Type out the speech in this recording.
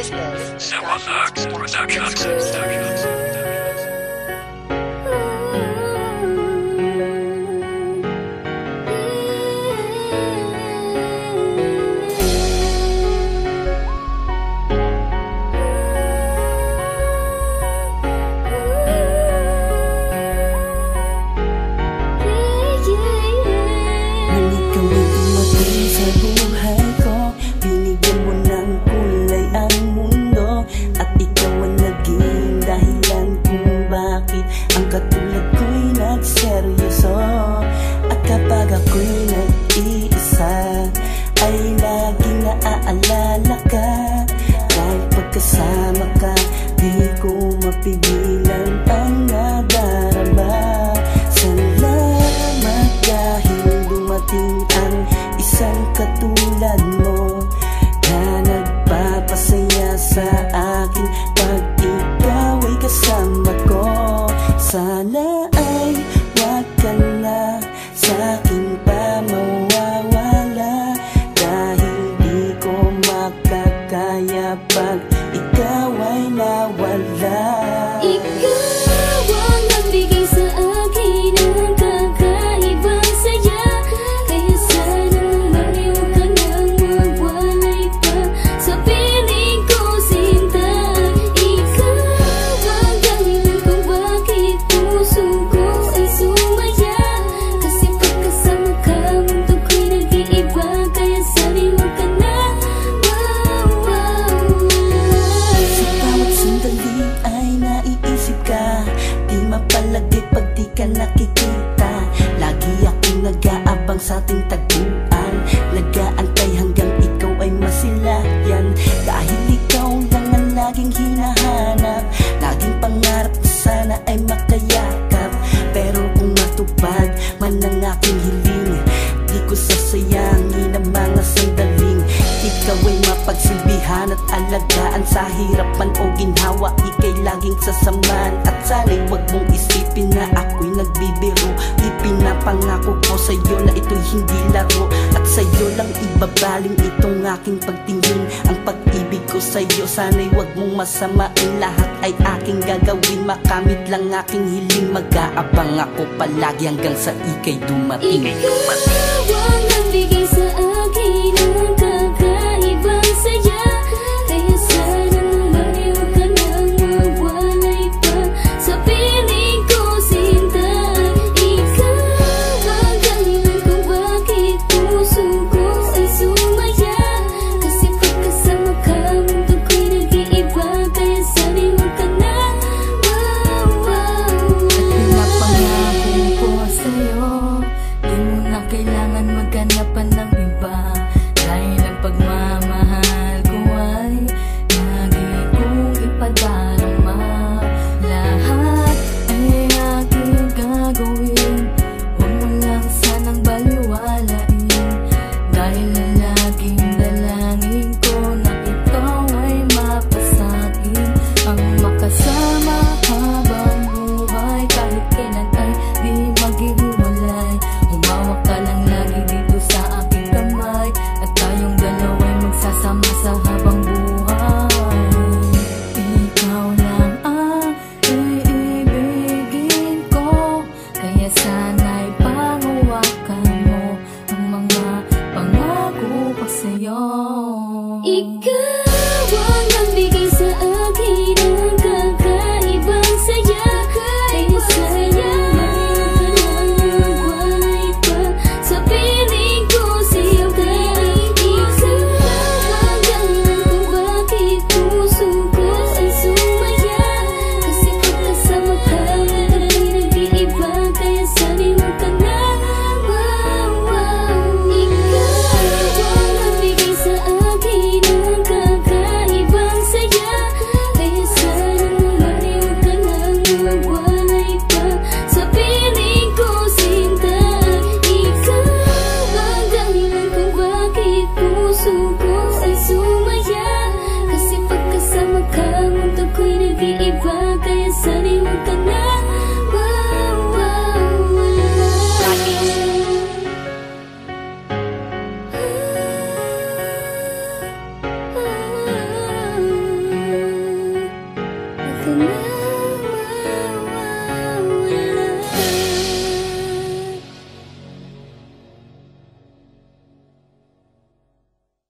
Sawalax Productions. At kapag ako'y nag-iisa ay laging naaalala ka. Kahit pagkasama ka, di ko mapigilan ang nadarama. Salamat dahil dumating ang isang katulad mo na nagpapasaya sa akin pag ikaw ay kasama ko. Sana ay wag ka na sa'kin pa mawawala, dahil di ko makakaya pag ikaw ay nawala. Ikaw ang nagbigay sa akin ng kakaibang saya, kaya sana maliw ka nang mawalay pa sa piling ko, sinta. Ikaw ang dahilan kung bakit puso ko ay sumaya, kasi pagkasama ka mundo ko'y nag-iiba, kaya sana wag ka na mawawala. Sa bawat sandali ay naiisip ka, di mapalagay pag di ka nakikita. Lagi akong nag-aabang sa ating tagpuan, nag-aantay hanggang ikaw ay masilayan. Dahil ikaw lang ang laging hinahanap, laging pangarap na sana ay makayakap. Pero kung matupad man ang aking hiling, di ko sasayangin ang mga sandaling ikaw ay mapagsilbihan at alagaan. Sa hirap man o ginhawa, ika'y laging sasaman. At sana'y wag mong isipin na ako'y nagbibiro. Ipinapangako ko sa'yo na ito'y hindi laro, at sa'yo lang ibabaling itong aking pagtingin. Ang pag-ibig ko sa'yo sana'y wag mong masamain, lahat ay aking gagawin. Makamit lang aking hiling, mag-aabang ako palagi hanggang sa ika'y dumating. Ikaw ang nagbigay sa akin ng kakaibang saya, kaya sana maliw ka nang mawalay pa sa piling ko, sinta. Ikaw ang dahilan kung bakit puso ko ay sumaya, kasi pagkasama ka mundo ko'y nag-iiba, kaya sana wag ka na mawawala. Pinapangako ko sa'yo, di mo na kailangan magkanapan ng iba, dahil ang pagmamahal ko ay lagi kong ipadarama. Lahat ay aking gagawin, huwag mo lang sanang baliwalain, dahil ang laging dalangin ko na ikaw ay mapasakin. Ang makasama habang buhay, kahit kailan ay di maghihiwalay. Humawak ka lang lagi dito sa aking kamay, at tayong dalawa'y magsasama sa habang buhay. Ikaw lang ang iibigin ko, kaya sana'y panghawakan mo ang mga pangako ko sa'yo. Ikaw ang nagbigay sa akin ng kakaibang saya, kaya sana maliw ka nang mawalay pa sa piling ko, sinta. Ikaw ang dahilan kung bakit puso ko ay sumaya, kasi pagkasama ka mundo ko'y nag-iiba, kaya sana wag ka na mawawala. Ikaw ang nagbigay sa akin ng kakaibang saya, ka na.